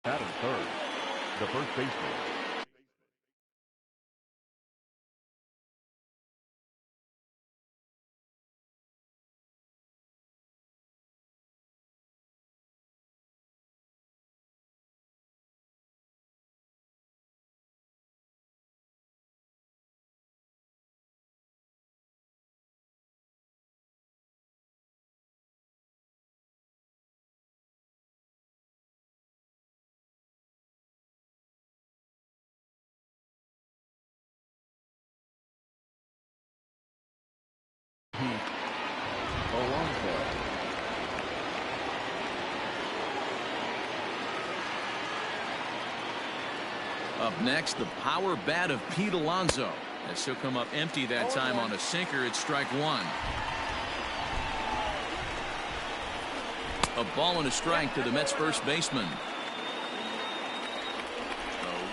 Batting third, the first baseman. Up next, the power bat of Pete Alonso. As he'll come up empty that time on a sinker. It's strike one. A ball and a strike to the Mets first baseman.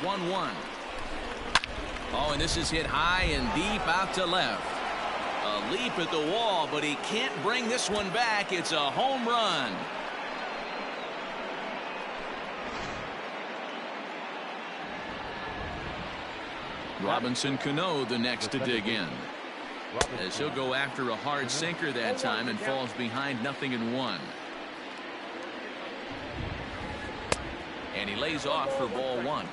1-1. Oh, and this is hit high and deep out to left. A leap at the wall, but he can't bring this one back. It's a home run. Robinson Cano the next to dig in. As he'll go after a hard sinker that time and falls behind 0-1. And he lays off for ball one.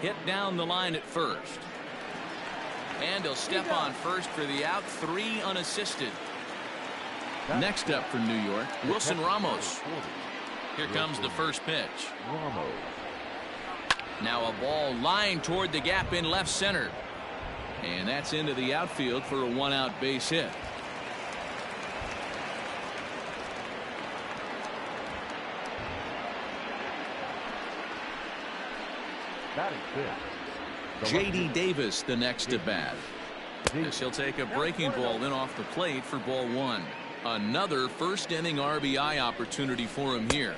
Hit down the line at first. And he'll step on first for the out. 3 unassisted. Next up for New York, Wilson Ramos. Here comes the first pitch. Now a ball lined toward the gap in left center. And that's into the outfield for a 1-out base hit. J.D. Davis the next to bat. As he'll take a breaking ball in off the plate for ball one. Another first inning RBI opportunity for him here.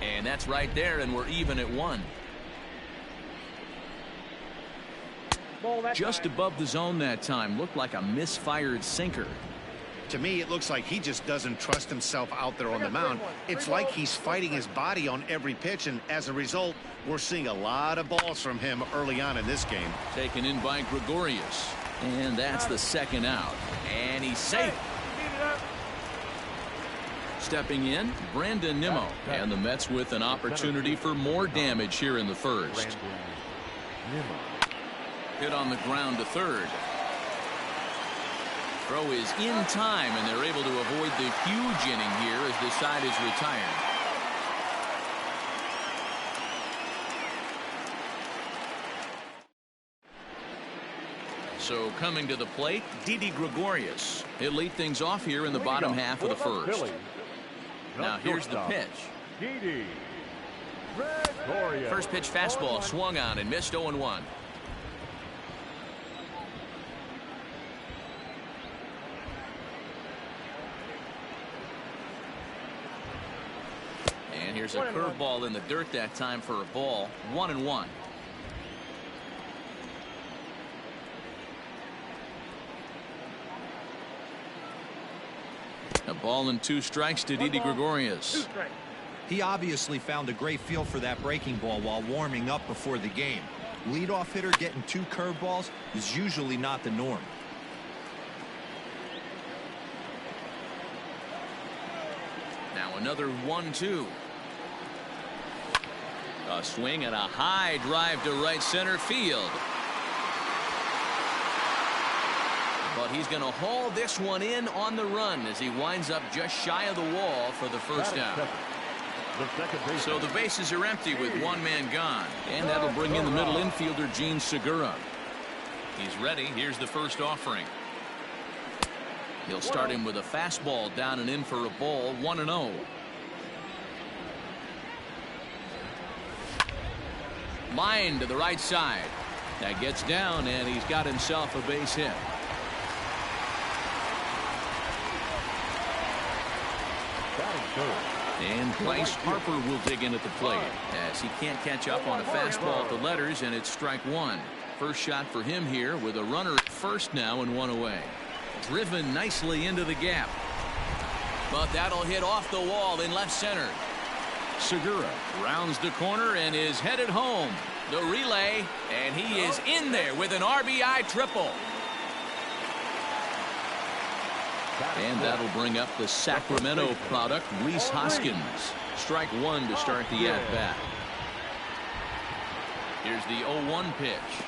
And that's right there, and we're even at 1. Just above the zone that time. Looked like a misfired sinker. To me, it looks like he just doesn't trust himself out there on the mound. It's like he's fighting his body on every pitch, and as a result, we're seeing a lot of balls from him early on in this game. Taken in by Gregorius. And that's the second out. And he's safe. Stepping in, Brandon Nimmo. And the Mets with an opportunity for more damage here in the first. Hit on the ground to third. Throw is in time, and they're able to avoid the huge inning here as the side is retired. So coming to the plate, Didi Gregorius. He'll lead things off here in the bottom half of the first. Now here's the pitch. First pitch fastball swung on and missed 0-1. And here's a curveball in the dirt that time for a ball. 1-1. A ball and 2 strikes to Didi Gregorius. He obviously found a great feel for that breaking ball while warming up before the game. Leadoff hitter getting 2 curveballs is usually not the norm. Now another 1-2. A swing and a high drive to right center field. But he's going to haul this one in on the run as he winds up just shy of the wall for the first out. So the bases are empty with 1 man gone. And that'll bring in the middle infielder, Gene Segura. He's ready. Here's the first offering. He'll start him with a fastball down and in for a ball. 1-0. Line to the right side. That gets down, and he's got himself a base hit. And Bryce Harper will dig in at the plate as he can't catch up on a fastball at the letters, and it's strike one. First shot for him here with a runner at first now and 1 away. Driven nicely into the gap. but that'll hit off the wall in left center. Segura rounds the corner and is headed home. The relay, and he is in there with an RBI triple. And that'll bring up the Sacramento product, Rhys Hoskins. Strike one to start the at-bat. Here's the 0-1 pitch.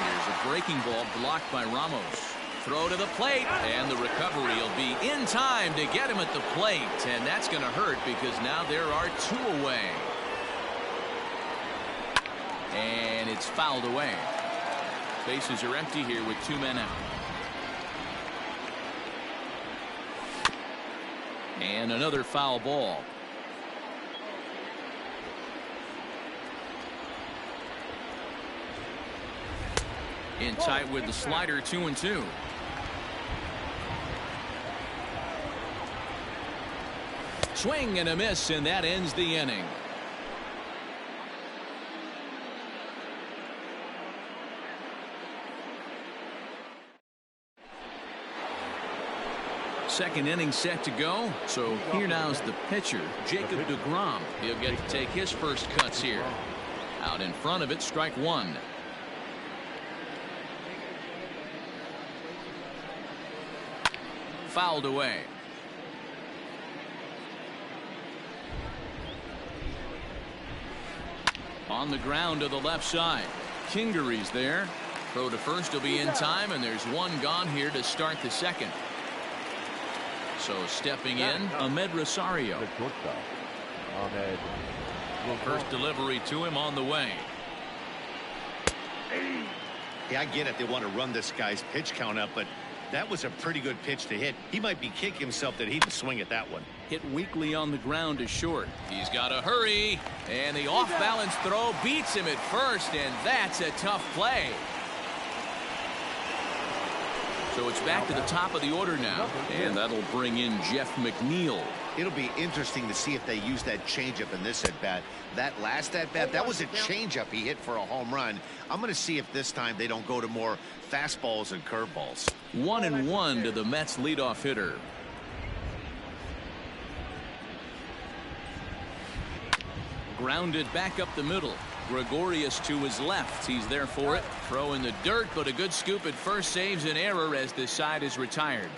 Here's a breaking ball blocked by Ramos. Throw to the plate, and the recovery will be in time to get him at the plate. And that's going to hurt because now there are two away. And it's fouled away. Bases are empty here with two men out. And another foul ball. In tight with the slider, 2-2. Swing and a miss, and that ends the inning. Second inning set to go. So here now's the pitcher, Jacob deGrom. He'll get to take his first cuts here. Out in front of it, strike one. Fouled away. On the ground to the left side. Kingery's there. Throw to first will be in time, and there's one gone here to start the second. So stepping in, Ahmed Rosario. First delivery to him on the way. Yeah, I get it. They want to run this guy's pitch count up, but that was a pretty good pitch to hit. He might be kicking himself that he didn't swing at that one. Hit weakly on the ground to short. He's got to hurry. And the off-balance throw beats him at first, and that's a tough play. So it's back to the top of the order now, and that'll bring in Jeff McNeil. It'll be interesting to see if they use that changeup in this at-bat. That last at-bat, that was a changeup he hit for a home run. I'm going to see if this time they don't go to more fastballs and curveballs. 1-1 to the Mets leadoff hitter. Grounded back up the middle. Gregorius to his left. He's there for it. Throw in the dirt, but a good scoop at first saves an error as the side is retired.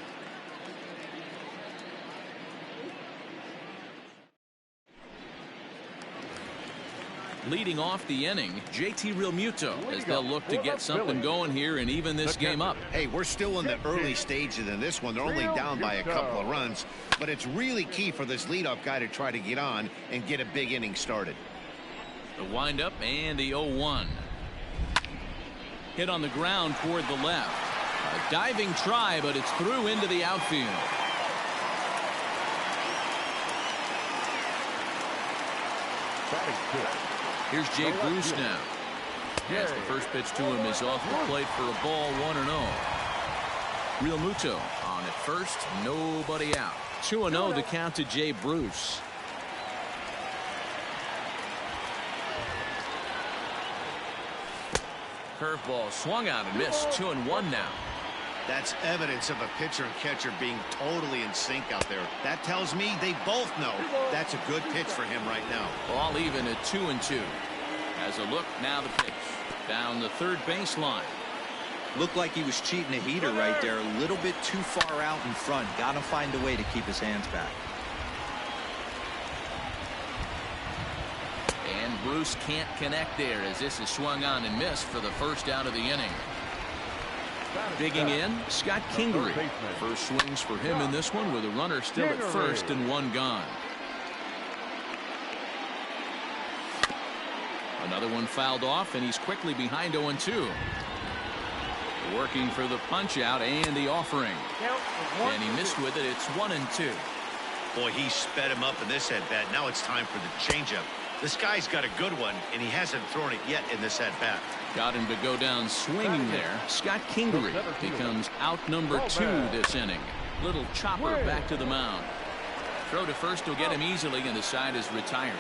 Leading off the inning, JT Realmuto, as they'll look to get something going here and even this game up. Hey, we're still in the early stages in this one. They're only down by a couple of runs, but it's really key for this leadoff guy to try to get on and get a big inning started. The windup and the 0-1. Hit on the ground toward the left. A diving try, but it's through into the outfield. Here's Jay Bruce now. As the first pitch to him is off the plate for a ball, 1-0. Realmuto on at first, nobody out. 2-0 the count to Jay Bruce. Curveball swung out and missed. 2-1 now. That's evidence of a pitcher and catcher being totally in sync out there. That tells me they both know that's a good pitch for him right now. Ball even at 2-2. As a look, now the pitch. Down the third baseline. Looked like he was cheating a heater right there. A little bit too far out in front. Got to find a way to keep his hands back. And Bruce can't connect there as this is swung on and missed for the first out of the inning. Digging in, Scott Kingery. First swings for him in this one with a runner still at first and one gone. Another one fouled off, and he's quickly behind 0-2. Working for the punch out and the offering. And he missed with it. It's 1-2. Boy, he sped him up in this at-bat. Now it's time for the changeup. This guy's got a good one, and he hasn't thrown it yet in this at-bat. Got him to go down swinging there. Scott Kingery becomes out number 2 this inning. Little chopper back to the mound. Throw to first will get him easily, and the side is retired.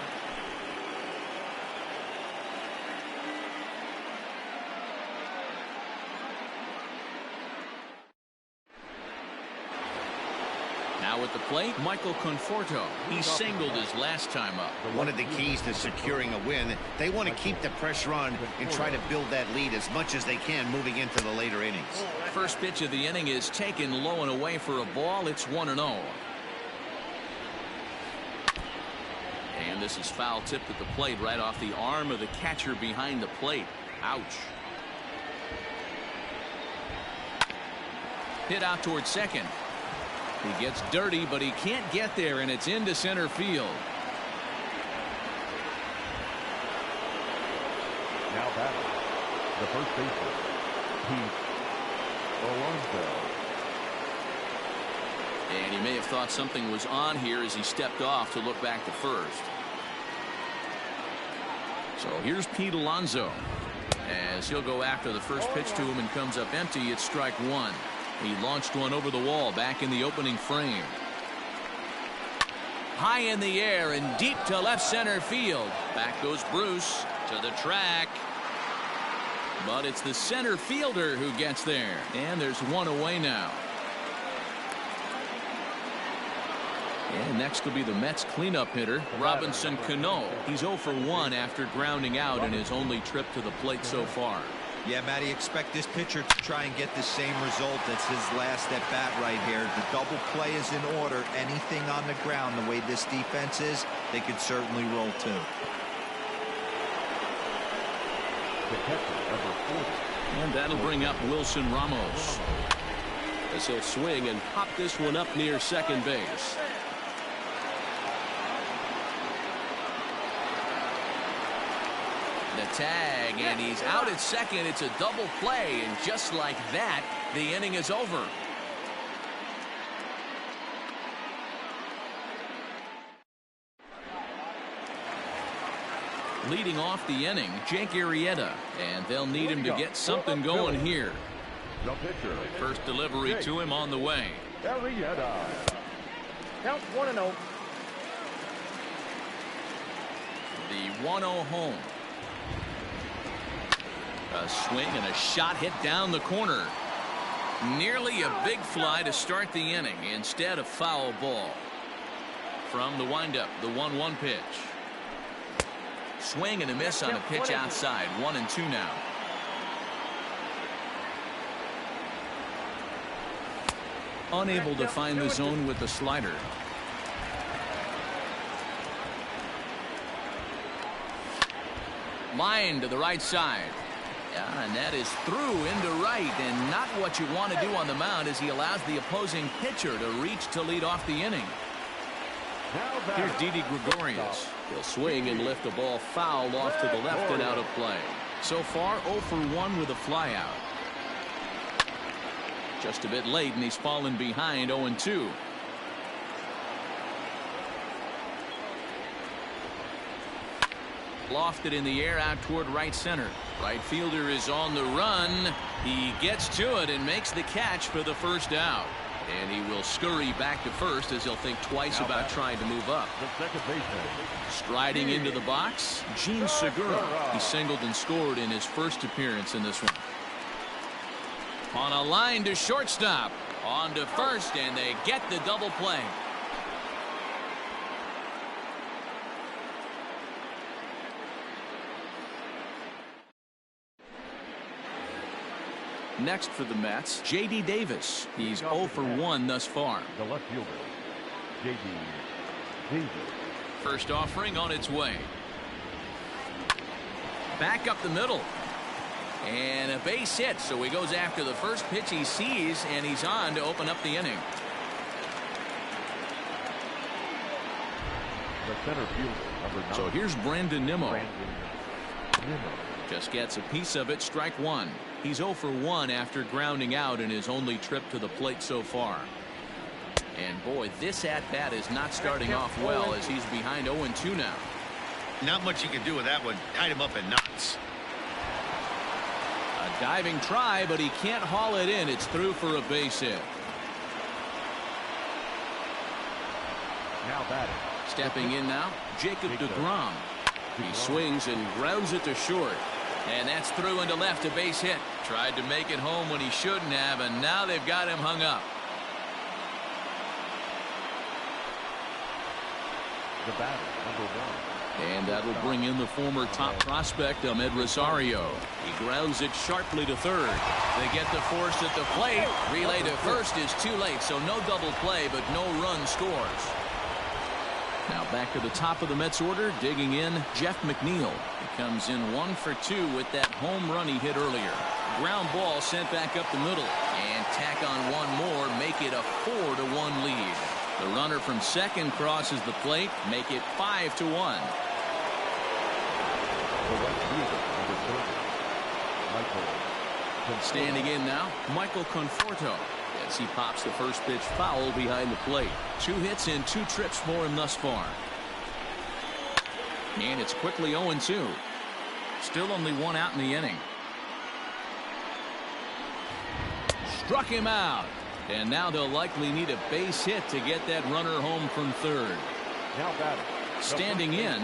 Now at the plate, Michael Conforto. He singled his last time up. One of the keys to securing a win, they want to keep the pressure on and try to build that lead as much as they can moving into the later innings. First pitch of the inning is taken low and away for a ball. It's 1-0. And this is foul tipped at the plate right off the arm of the catcher behind the plate. Ouch. Hit out towards second. He gets dirty, but he can't get there, and it's into center field. Now batting, the first baseman, Pete Alonso. And he may have thought something was on here as he stepped off to look back to first. So here's Pete Alonso as he'll go after the first pitch to him and comes up empty. It's strike one. He launched one over the wall back in the opening frame. High in the air and deep to left center field. Back goes Bruce to the track. But it's the center fielder who gets there. And there's one away now. And next will be the Mets cleanup hitter, Robinson Cano. He's 0 for 1 after grounding out in his only trip to the plate so far. Yeah, Matty, expect this pitcher to try and get the same result. That's his last at bat right here. The double play is in order. Anything on the ground, the way this defense is, they could certainly roll too. And that'll bring up Wilson Ramos as he'll swing and pop this one up near second base. The tag, and he's out at second. It's a double play, and just like that, the inning is over. Leading off the inning, Jake Arrieta, and they'll need him to get something going here. The pitcher. First delivery to him on the way. Arrieta. Count 1-0. The 1-0 home. A swing and a shot hit down the corner. Nearly a big fly to start the inning. Instead, a foul ball. From the windup, the 1-1 pitch. Swing and a miss on a pitch outside. 1-2 now. Unable to find the zone with the slider. Line to the right side. Yeah, and that is through into right, and not what you want to do on the mound as he allows the opposing pitcher to reach to lead off the inning. Here's Didi Gregorius. He'll swing and lift the ball foul off to the left and out of play. So far 0 for 1 with a flyout. Just a bit late, and he's fallen behind 0-2. Lofted in the air out toward right center. Right fielder is on the run. He gets to it and makes the catch for the first out. And he will scurry back to first as he'll think twice about trying to move up. The second baseman. Striding into the box, Gene Segura. He singled and scored in his first appearance in this one. On a line to shortstop. On to first, and they get the double play. Next for the Mets, J.D. Davis. He's 0 for 1 thus far. The left fielder, J.D. Davis. First offering on its way. Back up the middle. And a base hit, so he goes after the first pitch he sees, and he's on to open up the inning. The center fielder, number 9. So here's Brandon Nimmo. Nimmo. Just gets a piece of it, strike one. He's 0 for 1 after grounding out in his only trip to the plate so far. And boy, this at-bat is not starting off well as he's behind 0-2 now. Not much you can do with that one. Tied him up in knots. A diving try, but he can't haul it in. It's through for a base hit. Now batting. Stepping in now, Jacob deGrom. He swings and grounds it to short. And that's through into left, a base hit. Tried to make it home when he shouldn't have, and now they've got him hung up. The batter, number 1. And that'll bring in the former top prospect, Ahmed Rosario. He grounds it sharply to third. They get the force at the plate. Relay to first is too late, so no double play, but no run scores. Now back to the top of the Mets order, digging in, Jeff McNeil. He comes in 1 for 2 with that home run he hit earlier. Ground ball sent back up the middle. And tack on one more, make it a 4-1 lead. The runner from second crosses the plate, make it 5-1. Standing in now, Michael Conforto, as he pops the first pitch foul behind the plate. 2 hits and 2 trips for him thus far. And it's quickly 0-2. Still only 1 out in the inning. Struck him out. And now they'll likely need a base hit to get that runner home from third. Now batting. Standing in.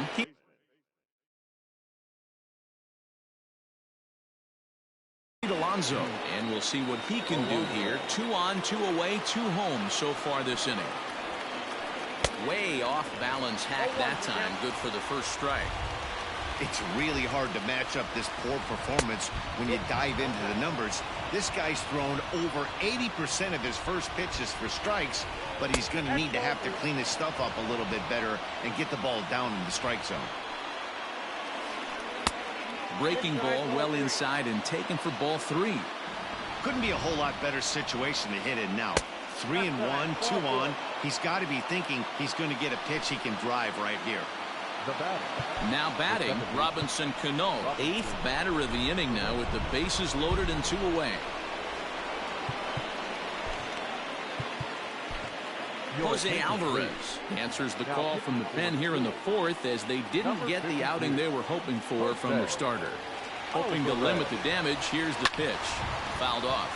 Alonso, and we'll see what he can do here. 2 on, 2 away, 2 home so far this inning. Way off balance hack that time. Good for the first strike. It's really hard to match up this poor performance when you dive into the numbers. This guy's thrown over 80% of his first pitches for strikes, but he's going to need to have to clean his stuff up a little bit better and get the ball down in the strike zone. Breaking ball well inside and taken for ball 3. Couldn't be a whole lot better situation to hit in now. 3-1, 2 on. He's got to be thinking he's going to get a pitch he can drive right here. The batter. Now batting, Robinson Cano, 8th batter of the inning now with the bases loaded and 2 away. Jose Alvarez answers the call from the pen here in the 4th, as they didn't get the outing they were hoping for from their starter. Hoping to limit the damage, here's the pitch. Fouled off.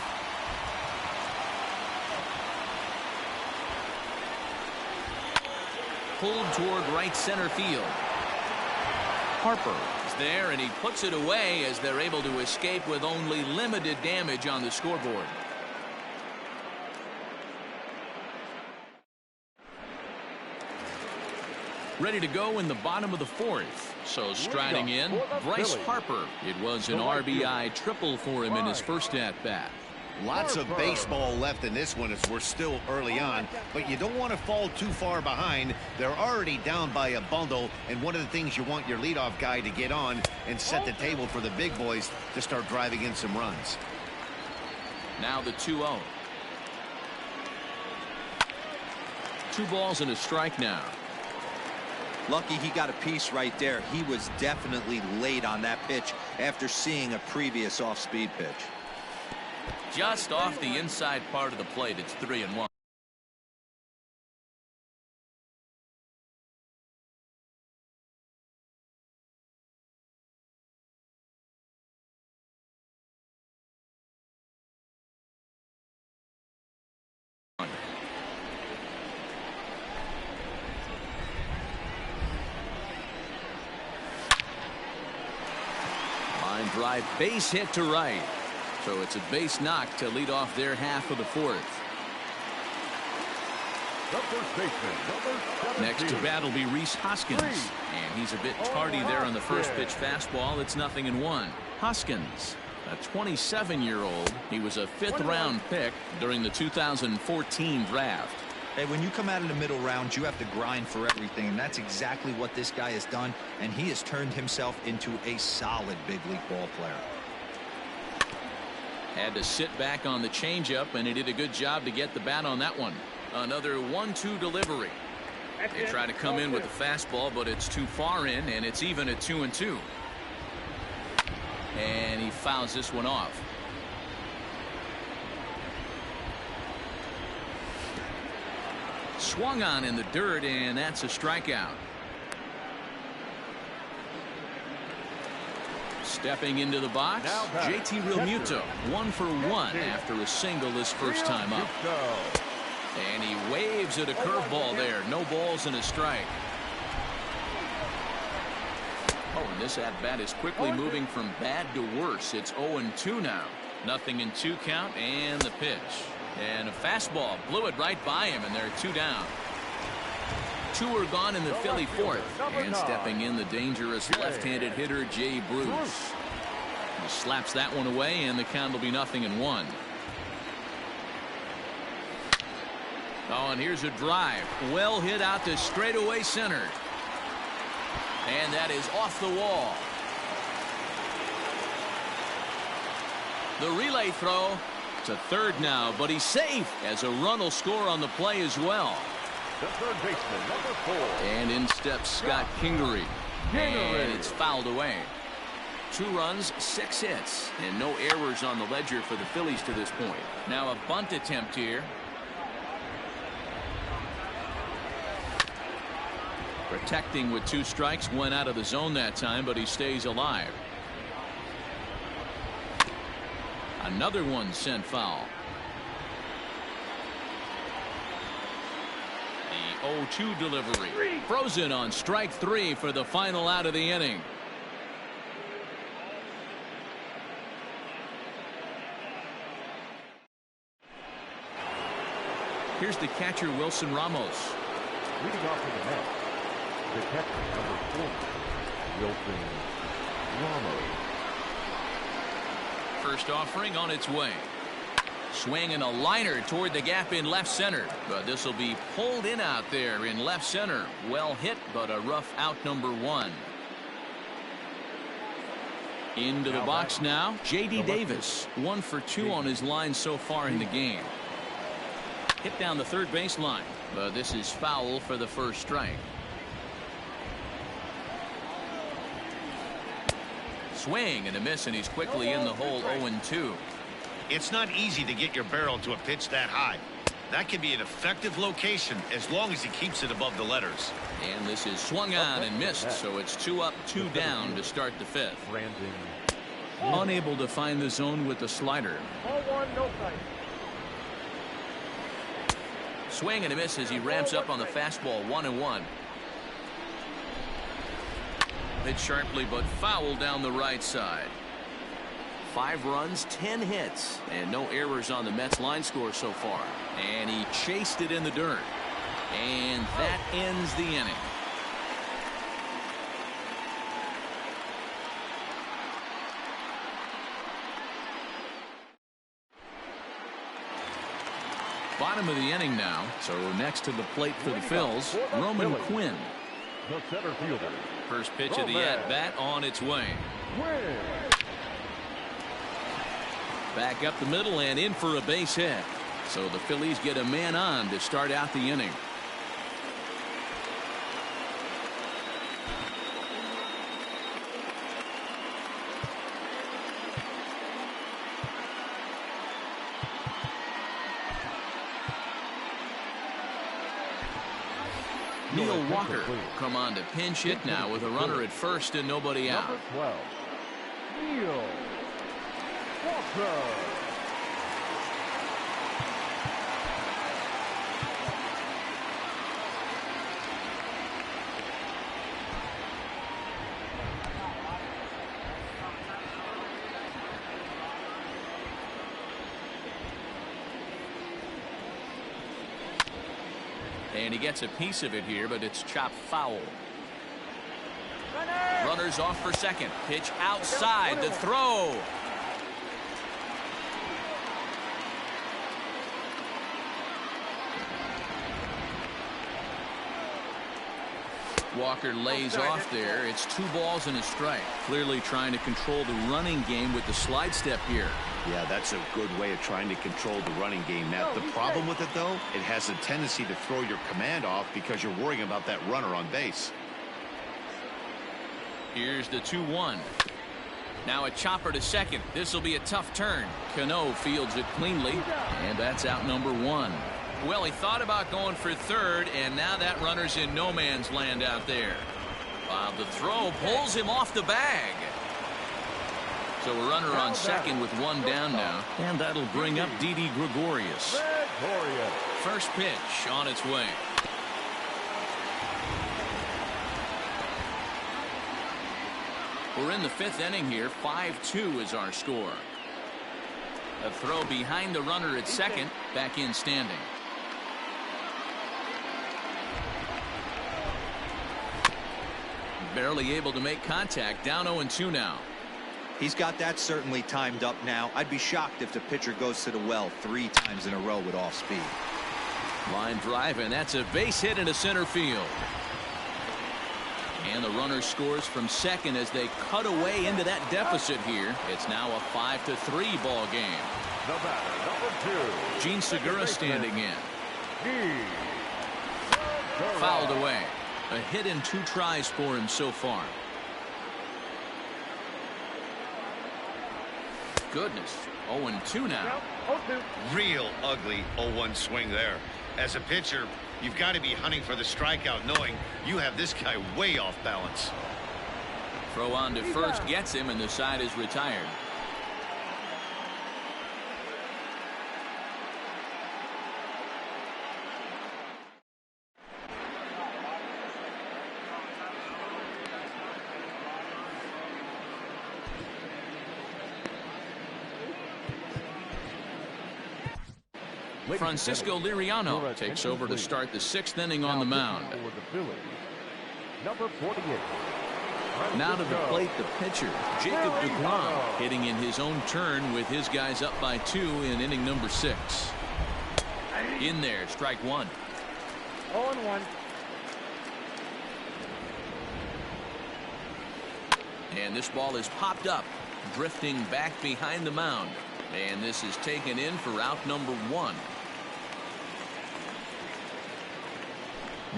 Pulled toward right center field. Harper is there, and he puts it away as they're able to escape with only limited damage on the scoreboard. Ready to go in the bottom of the 4th. So striding in, Bryce Harper. It was an RBI triple for him in his first at-bat. Lots of baseball left in this one as we're still early on, but you don't want to fall too far behind. They're already down by a bundle, and one of the things you want your leadoff guy to get on and set the table for the big boys to start driving in some runs. Now the 2-0. 2 balls and a strike now. Lucky he got a piece right there. He was definitely late on that pitch after seeing a previous off-speed pitch. Just off the inside part of the plate. It's 3-1. Line drive, base hit to right. So it's a base knock to lead off their half of the 4th. The first baseman, Next to bat will be Rhys Hoskins. And he's a bit tardy there on the first pitch fastball. It's 0-1. Hoskins, a 27-year-old. He was a 5th-round pick during the 2014 draft. Hey, when you come out in the middle round, you have to grind for everything, and that's exactly what this guy has done, and he has turned himself into a solid big league ball player. Had to sit back on the changeup, and he did a good job to get the bat on that one. Another 1-2 delivery. They try to come in with the fastball, but it's too far in, and it's even at 2-2. And he fouls this one off. Swung on in the dirt, and that's a strikeout. Stepping into the box, JT Realmuto, 1 for 1 after a single his first time up. And he waves at a curveball there. No balls and a strike. Oh, and this at-bat is quickly moving from bad to worse. It's 0-2 now. 0-2 count, and the pitch. And a fastball blew it right by him, and they're 2 down. 2 are gone in the Philly fourth. And stepping in, the dangerous left-handed hitter, Jay Bruce. He slaps that one away, and the count will be 0-1. Oh, and here's a drive. Well hit out to straightaway center. And that is off the wall. The relay throw to third now, but he's safe as a run will score on the play as well. The third baseman, number 4. And in steps Scott Kingery. And it's fouled away. 2 runs, 6 hits, and no errors on the ledger for the Phillies to this point. Now a bunt attempt here. Protecting with 2 strikes, went out of the zone that time, but he stays alive. Another one sent foul. The 0-2 delivery. Frozen on strike 3 for the final out of the inning. Here's the catcher, Wilson Ramos. Leading off for the Mets, the catcher, number 4, Wilson Ramos. First offering on its way. Swing and a liner toward the gap in left center. But this will be pulled in out there in left center. Well hit, but a rough out, number 1. Into the box now, J.D. Davis. 1 for 2 on his line so far in the game. Hit down the third baseline, but this is foul for the first strike. Swing and a miss, and he's quickly in the hole. 0-2. It's not easy to get your barrel to a pitch that high. That can be an effective location as long as he keeps it above the letters. And this is swung on and missed, so it's 2 up, 2 down to start the 5th. Unable to find the zone with the slider. 0-1, no strike. Swing and a miss as he ramps up on the fastball. 1-1. Hit sharply, but foul down the right side. 5 runs, 10 hits, and no errors on the Mets line score so far. And he chased it in the dirt. And that ends the inning. Bottom of the inning now. So next to the plate for the Phils, Roman Quinn. The center fielder. First pitch of the at-bat on its way. Back up the middle and in for a base hit. So the Phillies get a man on to start out the inning. Neil Walker come on to pinch hit now with a runner at first and nobody out. Number 12, Neil Walker. And he gets a piece of it here, but it's chopped foul. Runners off for second. Pitch outside. The throw. Walker lays off there. It's 2 balls and a strike. Clearly trying to control the running game with the slide step here. Yeah, that's a good way of trying to control the running game. Now, the problem with it, though, it has a tendency to throw your command off because you're worrying about that runner on base. Here's the 2-1. Now a chopper to second. This will be a tough turn. Cano fields it cleanly, and that's out number 1. Well, he thought about going for third, and now that runner's in no man's land out there. The throw pulls him off the bag. So a runner on second with 1 down now, and that'll bring up Didi Gregorius. First pitch on its way. We're in the 5th inning here. 5-2 is our score. A throw behind the runner at second, back in standing. Barely able to make contact. Down 0-2 now. He's got that certainly timed up now. I'd be shocked if the pitcher goes to the well 3 times in a row with off speed. Line drive, and that's a base hit into center field. And the runner scores from second as they cut away into that deficit here. It's now a 5-3 ball game. The batter, number 2. Gene Segura standing in. Fouled away. A hit in 2 tries for him so far. Goodness. 0-2 now. Real ugly 0-1 swing there. As a pitcher, you've got to be hunting for the strikeout, knowing you have this guy way off balance. Throw on to first gets him, and the side is retired. Francisco Liriano takes over to start the 6th inning on the mound. Number 48. Now to the plate, the pitcher, Jacob DeGrom, hitting in his own turn with his guys up by 2 in inning number 6. In there, strike 1. 0-1. And this ball is popped up, drifting back behind the mound. And this is taken in for out number 1.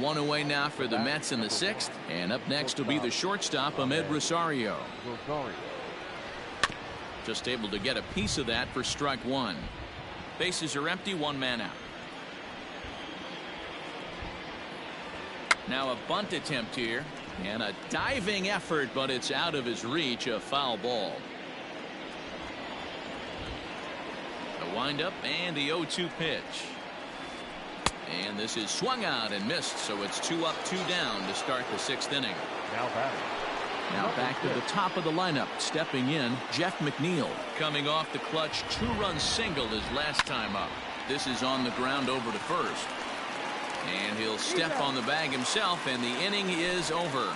1 away now for the Mets in the 6th. And up next will be the shortstop, Ahmed Rosario. Just able to get a piece of that for strike 1. Bases are empty, 1 man out. Now a bunt attempt here. And a diving effort, but it's out of his reach. A foul ball. The windup and the 0-2 pitch. And this is swung out and missed, so it's 2 up, 2 down to start the 6th inning. Now back to the top of the lineup. Stepping in, Jeff McNeil. Coming off the clutch 2-run single his last time up. This is on the ground over to first. And he'll step on the bag himself, and the inning is over.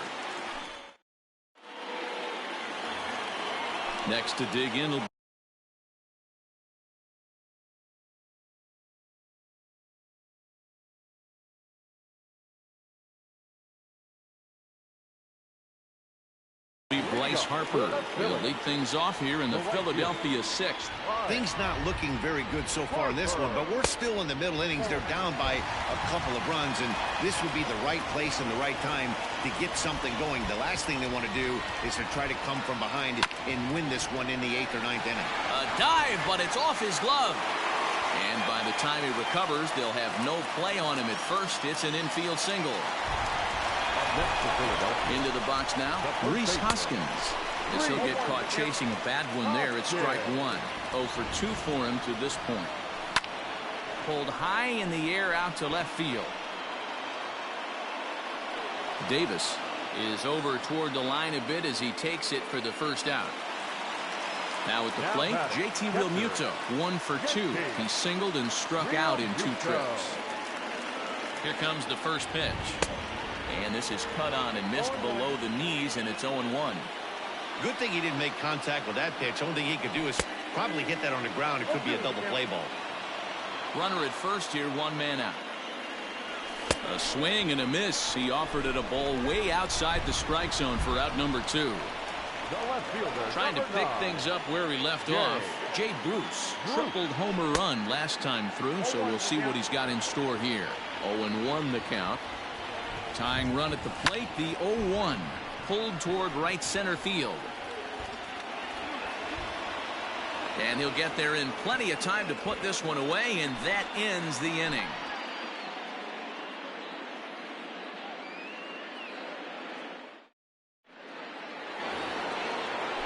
Next to dig in will Bryce Harper. He'll lead things off here in the Philadelphia 6th. Things not looking very good so far in this one, but we're still in the middle innings. They're down by a couple of runs, and this would be the right place and the right time to get something going. The last thing they want to do is to try to come from behind and win this one in the 8th or 9th inning. A dive, but it's off his glove. And by the time he recovers, they'll have no play on him at first. It's an infield single. Into the box now, Rhys Hoskins. As he'll get caught chasing a bad one there, it's strike 1. 0 for 2 for him to this point. Pulled high in the air out to left field. Davis is over toward the line a bit as he takes it for the first out. Now at the plate, JT Realmuto, 1 for 2. He singled and struck out in 2 trips. Here comes the first pitch. And this is cut on and missed below the knees, and it's 0-1. Good thing he didn't make contact with that pitch. Only thing he could do is probably hit that on the ground. It could be a double play ball. Runner at first here, 1 man out. A swing and a miss. He offered it a ball way outside the strike zone for out number 2. Trying to pick things up where he left off. Jay Bruce, tripled homer run last time through, so we'll see what he's got in store here. 0-1 the count. Tying run at the plate, the 0-1. Pulled toward right center field. And he'll get there in plenty of time to put this one away, and that ends the inning.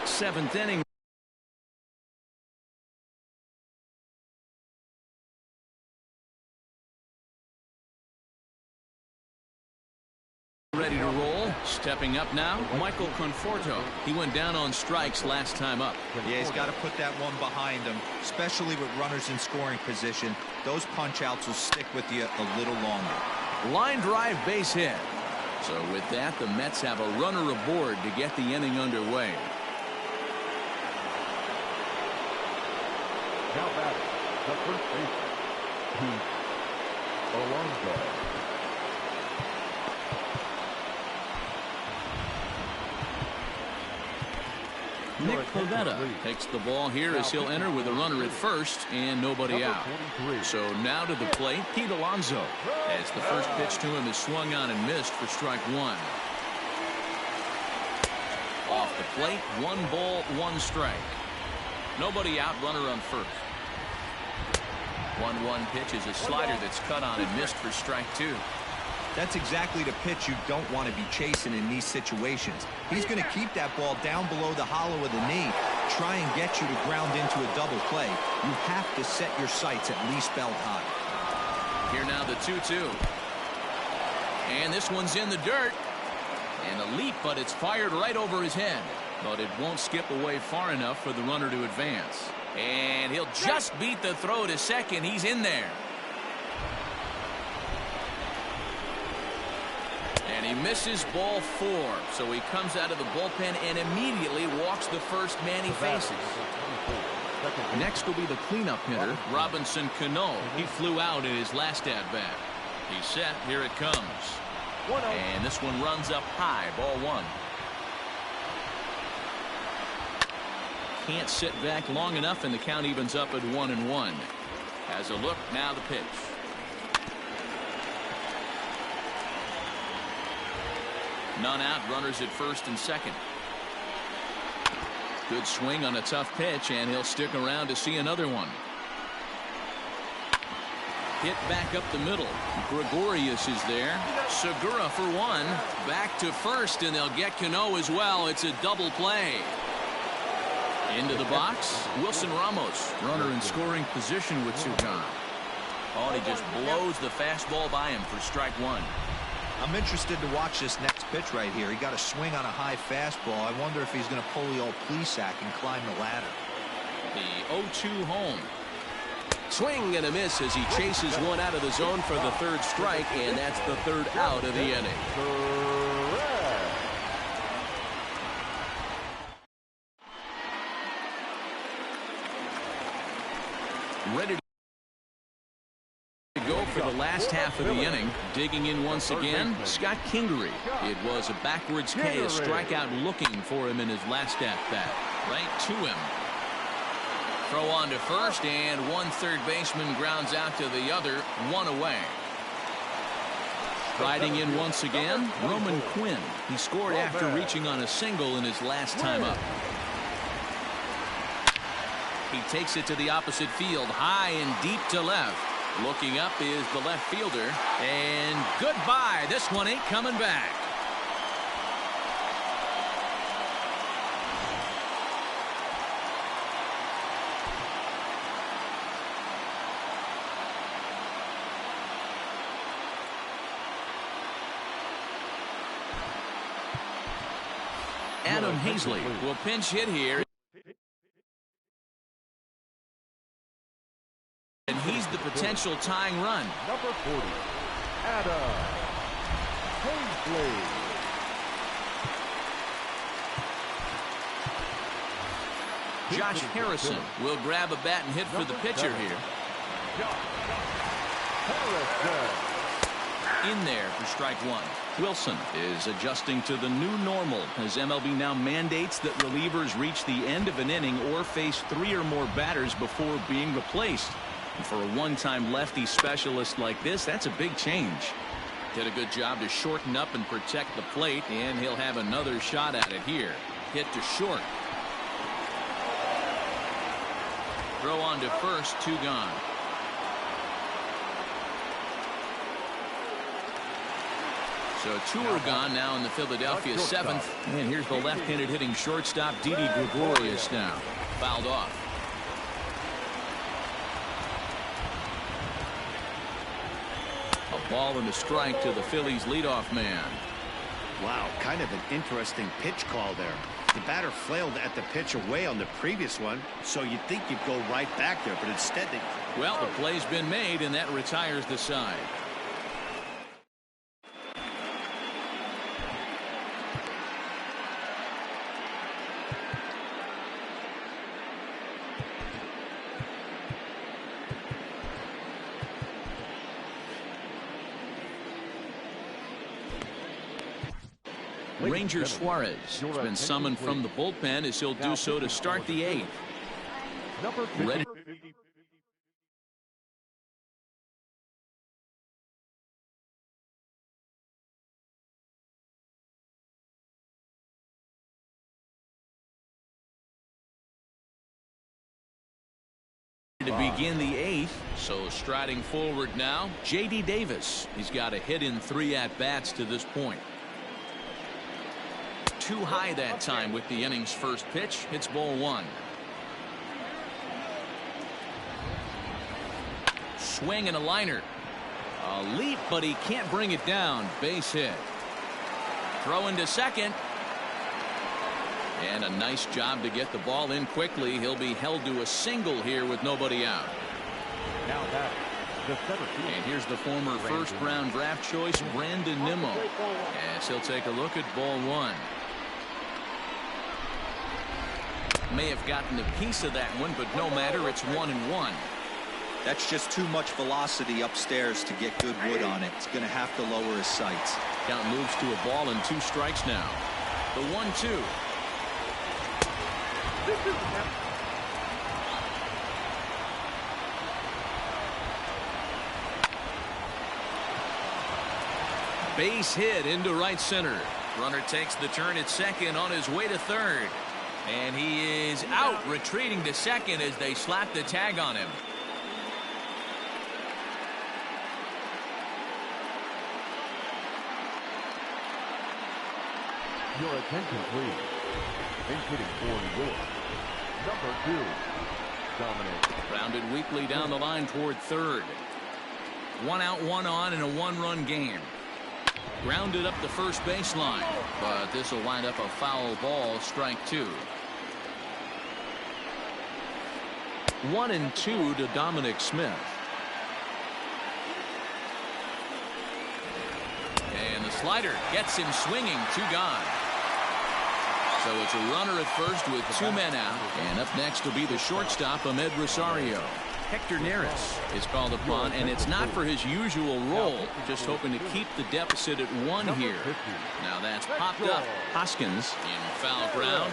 Seventh inning. Ready to roll. Stepping up now, Michael Conforto. He went down on strikes last time up. Yeah, he's got to put that one behind him, especially with runners in scoring position. Those punch outs will stick with you a little longer. Line drive base hit. So with that, the Mets have a runner aboard to get the inning underway. Now batting, the first baseman, Pete Alonso. Nick Pivetta takes the ball here as he'll enter with a runner at first and nobody out. So now to the plate, Pete Alonso, as the first pitch to him is swung on and missed for strike one. Off the plate, 1 ball, 1 strike. Nobody out, runner on first. 1-1 pitch is a slider that's cut on and missed for strike two. That's exactly the pitch you don't want to be chasing in these situations. He's going to keep that ball down below the hollow of the knee, try and get you to ground into a double play. You have to set your sights at least belt high. Here now the 2-2. And this one's in the dirt. And a leap, but it's fired right over his head. But it won't skip away far enough for the runner to advance. And he'll just beat the throw to second. He's in there. And he misses ball 4. So he comes out of the bullpen and immediately walks the first man he faces. Next will be the cleanup hitter, Robinson Cano. He flew out in his last at-bat. He's set. Here it comes. And this one runs up high. Ball 1. Can't sit back long enough, and the count evens up at 1-1. Has a look. Now the pitch. None out. Runners at first and second. Good swing on a tough pitch, and he'll stick around to see another one. Hit back up the middle. Gregorius is there. Segura for 1. Back to first, and they'll get Cano as well. It's a double play. Into the box, Wilson Ramos, runner in scoring position with 2 gone. Oh, and he just blows the fastball by him for strike 1. I'm interested to watch this next pitch right here. He got a swing on a high fastball. I wonder if he's going to pull the old Plesac and climb the ladder. The 0-2 home. Swing and a miss as he chases one out of the zone for the 3rd strike, and that's the 3rd out of the inning. Ready to go for the last half of the inning. Digging in once again, Scott Kingery. It was a backwards K, a strikeout looking for him in his last at-bat. Right to him. Throw on to first, and 1 third baseman grounds out to the other. 1 away. Riding in once again, Roman Quinn. He scored after reaching on a single in his last time up. He takes it to the opposite field, high and deep to left. Looking up is the left fielder, and goodbye. This one ain't coming back. Adam Hazley will pinch hit here. And he's the potential tying run. Number 40, Adam Hazley. Josh Harrison will grab a bat and hit for the pitcher here. In there for strike 1. Wilson is adjusting to the new normal as MLB now mandates that relievers reach the end of an inning or face 3 or more batters before being replaced. And for a one-time lefty specialist like this, that's a big change. Did a good job to shorten up and protect the plate, and he'll have another shot at it here. Hit to short. Throw on to first, 2 gone. So 2 are gone now in the Philadelphia 7th. And here's the left-handed hitting shortstop, Didi Gregorius now. Fouled off. A ball and a strike to the Phillies leadoff man. Wow, kind of an interesting pitch call there. The batter flailed at the pitch away on the previous one, so you'd think you'd go right back there, but instead they... Well, the play's been made, and that retires the side. Ranger Suarez has been summoned from the bullpen as he'll do so to start the 8th. Ready to begin the 8th. So striding forward now, J.D. Davis. He's got a hit in 3 at-bats to this point. Too high that time with the inning's first pitch. Hits ball 1. Swing and a liner. A leap, but he can't bring it down. Base hit. Throw into second. And a nice job to get the ball in quickly. He'll be held to a single here with nobody out. Now back, the center field. And here's the former first-round draft choice, Brandon Nimmo, as he'll take a look at ball 1. May have gotten a piece of that one, but no matter, it's 1-1. That's just too much velocity upstairs to get good wood on it. It's going to have to lower his sights. Count moves to a ball and 2 strikes now. The 1-2. Base hit into right center. Runner takes the turn at second on his way to third. And he is out, retreating to second as they slap the tag on him. Your attention, please. Hitting for New York, number 2, Dominic. Grounded weakly down the line toward third. 1 out, 1 on in a 1-run game. Grounded up the first baseline, but this will wind up a foul ball, strike 2. 1-2 to Dominic Smith. And the slider gets him swinging, 2 gone. So it's a runner at first with 2 men out. And up next will be the shortstop, Ahmed Rosario. Hector Neris is called upon, and it's not for his usual role. Just hoping to keep the deficit at 1 here. Now that's popped up. Hoskins in foul ground,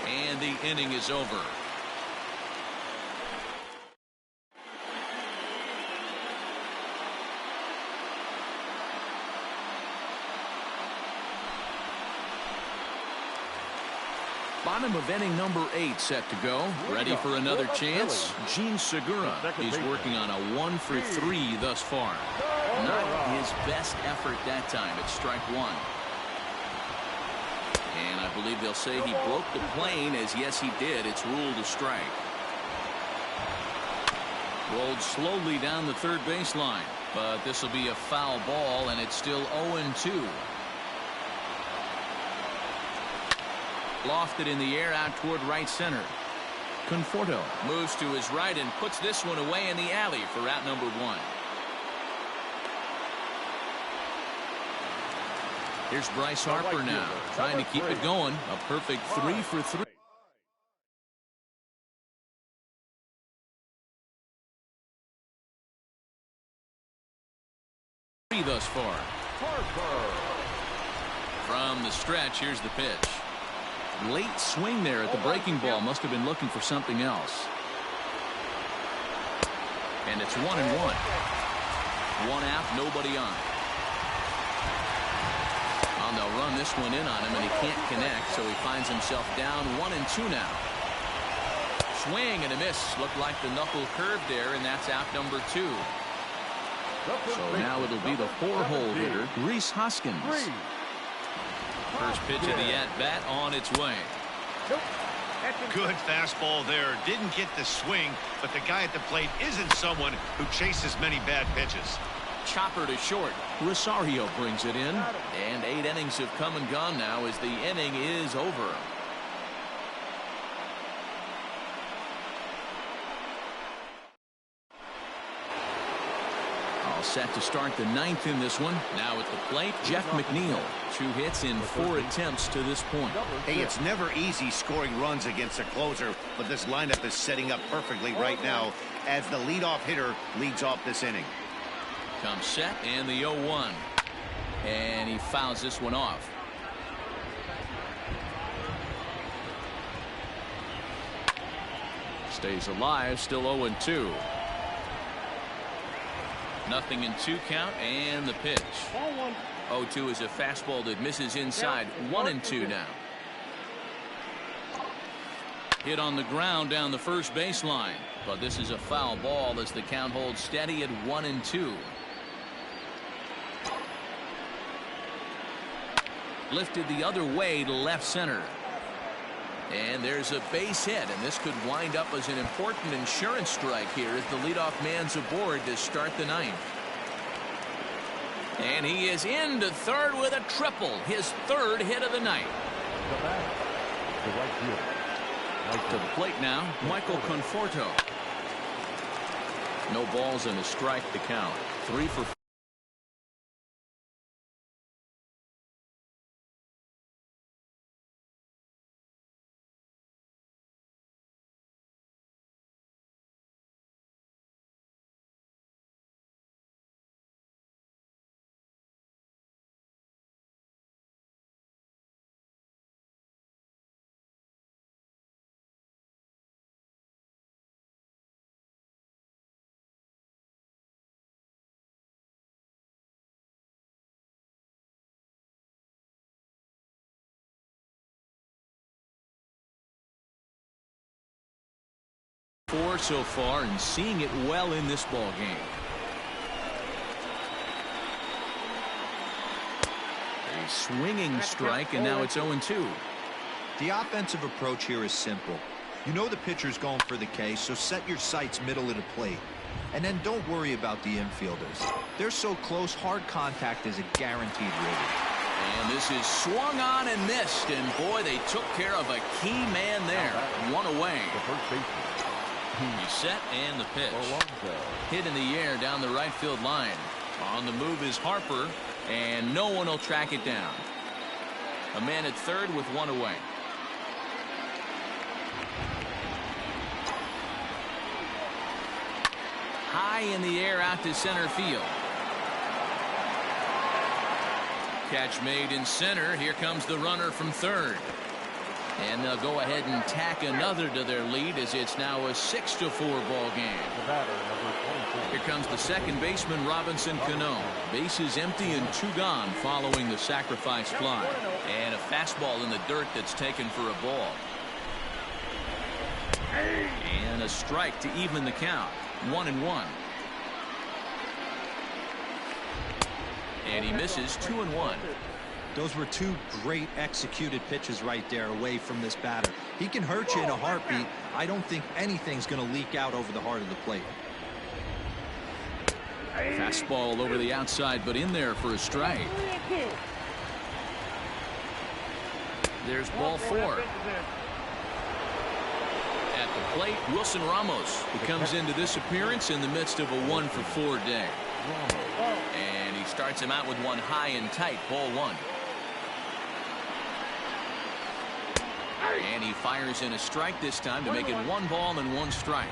and the inning is over. Bottom of inning number 8 set to go. Ready for another chance. Gene Segura. He's working on a 1 for 3 thus far. Not his best effort that time. It's strike 1. And I believe they'll say he broke the plane, as yes he did. It's ruled a strike. Rolled slowly down the third baseline. But this will be a foul ball, and it's still 0-2. Lofted in the air out toward right center. Conforto moves to his right and puts this one away in the alley for out number 1. Here's Bryce Harper now, trying to keep it going. A perfect 3 for 3. Thus far. From the stretch, here's the pitch. Late swing there at the breaking ball. Must have been looking for something else. And it's 1-1. 1 out, nobody on. Well, they'll run this one in on him, and he can't connect, so he finds himself down 1-2 now. Swing and a miss. Looked like the knuckle curve there, and that's out number 2. So now it'll be the 4-hole hitter, Rhys Hoskins. First pitch of the at-bat on its way. Good fastball there. Didn't get the swing, but the guy at the plate isn't someone who chases many bad pitches. Chopper to short. Rosario brings it in. And 8 innings have come and gone now as the inning is over. All set to start the 9th in this one. Now at the plate, Jeff McNeil. 2 hits in 4 attempts to this point. Hey, it's never easy scoring runs against a closer, but this lineup is setting up perfectly right now as the leadoff hitter leads off this inning. Comes set and the 0-1. And he fouls this one off. Stays alive, still 0-2. 0-2 count, and the pitch. 0-2 is a fastball that misses inside. 1-2 now. Hit on the ground down the first baseline, but this is a foul ball as the count holds steady at 1-2. Lifted the other way to left center. And there's a base hit, and this could wind up as an important insurance strike here as the leadoff man's aboard to start the ninth. And he is into third with a triple, his third hit of the night. To the plate now, Michael Conforto. No balls and a strike to count. 3 for 4. Four so far, and seeing it well in this ball game. A swinging strike, and now it's 0-2. The offensive approach here is simple. You know the pitcher's going for the K, so set your sights middle of the plate. And then don't worry about the infielders. They're so close, hard contact is a guaranteed rating. And this is swung on and missed, and boy, they took care of a key man there. One away. The first baseman. He's set, and the pitch. Hit in the air down the right field line. On the move is Harper, and no one will track it down. A man at third with one away. High in the air out to center field. Catch made in center. Here comes the runner from third. And they'll go ahead and tack another to their lead as it's now a 6-4 ball game. Here comes the second baseman, Robinson Cano. Bases empty and 2 gone following the sacrifice fly. And a fastball in the dirt that's taken for a ball. And a strike to even the count. 1-1. And he misses 2-1. Those were 2 great executed pitches right there away from this batter. He can hurt you in a heartbeat. I don't think anything's going to leak out over the heart of the plate. Fastball over the outside, but in there for a strike. There's ball 4. At the plate, Wilson Ramos, who comes into this appearance in the midst of a 1-for-4 day. And he starts him out with one high and tight, ball 1. And he fires in a strike this time to make it 1 ball and 1 strike.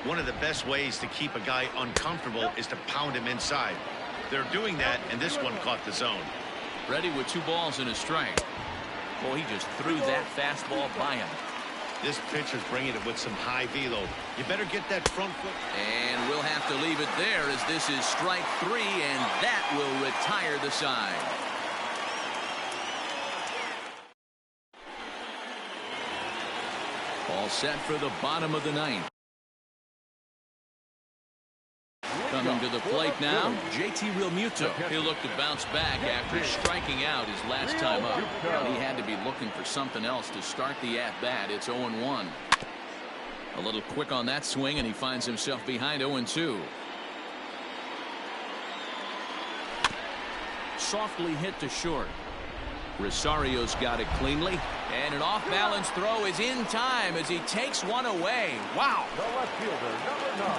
One of the best ways to keep a guy uncomfortable is to pound him inside. They're doing that, and this one caught the zone. Ready with 2 balls and a strike. Boy, he just threw that fastball by him. This pitcher's bringing it with some high velo. You better get that front foot. And we'll have to leave it there as this is strike 3, and that will retire the side. All set for the bottom of the 9th. Coming to the plate now, JT Realmuto. He'll look to bounce back after striking out his last time up. But he had to be looking for something else to start the at-bat. It's 0-1. A little quick on that swing, and he finds himself behind 0-2. Softly hit to short. Rosario's got it cleanly, and an off-balance throw is in time as he takes one away. Wow.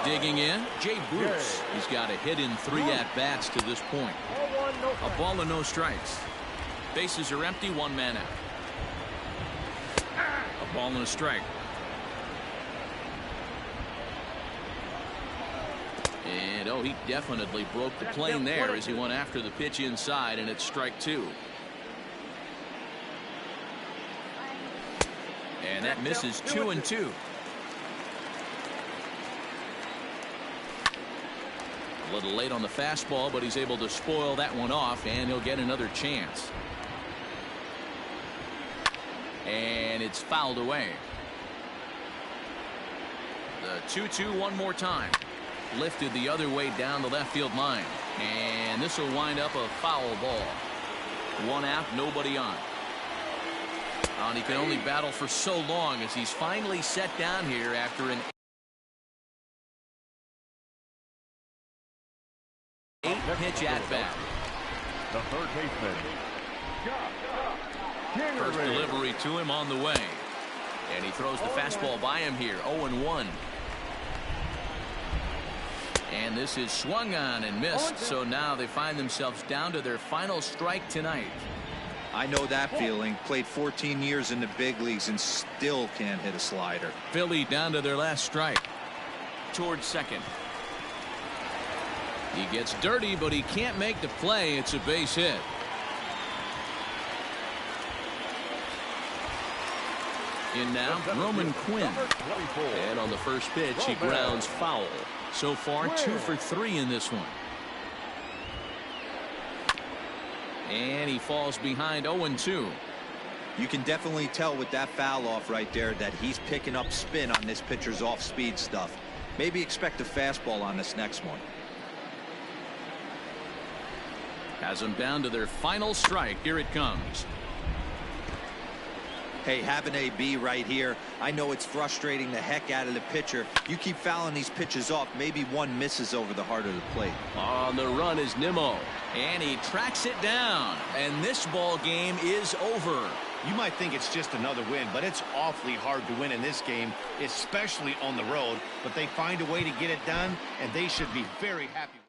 Digging in, Jay Bruce. He's got a hit in 3 at-bats to this point. A ball and no strikes. Bases are empty, 1 man out. A ball and a strike. And oh, he definitely broke the plane there as he went after the pitch inside, and it's strike 2. And that misses 2-2. A little late on the fastball, but he's able to spoil that one off, and he'll get another chance. And it's fouled away. The 2-2 one more time. Lifted the other way down the left field line. And this will wind up a foul ball. One out, nobody on. And he can only battle for so long as he's finally set down here after an 8-pitch at-bat. The third baseman. First delivery to him on the way. And he throws the fastball by him here. 0-1. And this is swung on and missed. So now they find themselves down to their final strike tonight. I know that feeling. Played 14 years in the big leagues and still can't hit a slider. Philly down to their last strike. Towards second. He gets dirty, but he can't make the play. It's a base hit. In now, Roman Quinn. And on the first pitch, he grounds foul. So far, 2 for 3 in this one. And he falls behind 0-2. You can definitely tell with that foul off right there that he's picking up spin on this pitcher's off-speed stuff. Maybe expect a fastball on this next one. Has them down to their final strike. Here it comes. Hey, have an AB right here. I know it's frustrating the heck out of the pitcher. You keep fouling these pitches off, maybe one misses over the heart of the plate. On the run is Nimmo. And he tracks it down. And this ball game is over. You might think it's just another win, but it's awfully hard to win in this game, especially on the road. But they find a way to get it done, and they should be very happy.